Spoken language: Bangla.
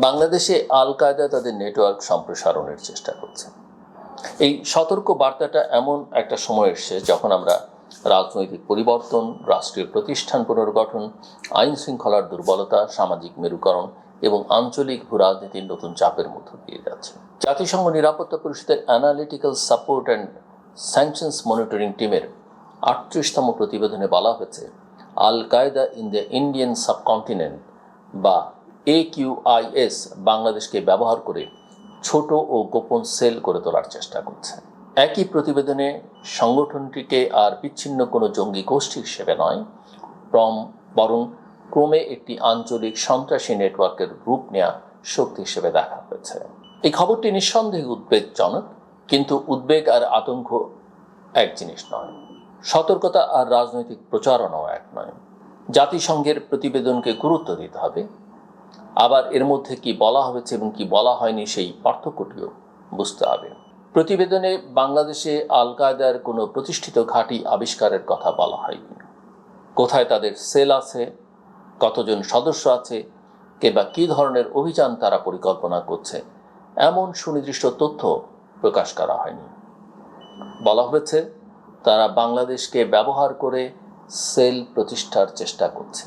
বাংলাদেশে আল কায়দা তাদের নেটওয়ার্ক সম্প্রসারণের চেষ্টা করছে। এই সতর্ক বার্তাটা এমন একটা সময় এসছে যখন আমরা রাজনৈতিক পরিবর্তন, রাষ্ট্রীয় প্রতিষ্ঠান পুনর্গঠন, আইন শৃঙ্খলার দুর্বলতা, সামাজিক মেরুকরণ এবং আঞ্চলিক ভূরাজনীতির নতুন চাপের মধ্য দিয়ে যাচ্ছে। জাতিসংঘ নিরাপত্তা পরিষদের analytical support and sanctions monitoring টিমের 38তম প্রতিবেদনে বলা হয়েছে, Al Qaeda in the Indian subcontinent বা AQIS বাংলাদেশকে ব্যবহার করে ছোট ও গোপন সেল করে তোলার চেষ্টা করছে। একই প্রতিবেদনে সংগঠনটিকে আর বিচ্ছিন্ন কোনো জঙ্গি গোষ্ঠী হিসেবে নয়, বরং ক্রমে একটি আঞ্চলিক সন্ত্রাসী নেটওয়ার্কের রূপ নেওয়া শক্তি হিসেবে দেখা হয়েছে। এই খবরটি নিঃসন্দেহে উদ্বেগজনক, কিন্তু উদ্বেগ আর আতঙ্ক এক জিনিস নয়, সতর্কতা আর রাজনৈতিক প্রচারণাও এক নয়। জাতিসংঘের প্রতিবেদনকে গুরুত্ব দিতে হবে, আবার এর মধ্যে কি বলা হয়েছে এবং কি বলা হয়নি সেই পার্থক্যটিও বুঝতে হবে। প্রতিবেদনে বাংলাদেশে আল কায়দার কোনো প্রতিষ্ঠিত ঘাঁটি আবিষ্কারের কথা বলা হয়নি। কোথায় তাদের সেল আছে, কতজন সদস্য আছে, কিংবা কী ধরনের অভিযান তারা পরিকল্পনা করছে, এমন সুনির্দিষ্ট তথ্য প্রকাশ করা হয়নি। বলা হয়েছে তারা বাংলাদেশকে ব্যবহার করে সেল প্রতিষ্ঠার চেষ্টা করছে।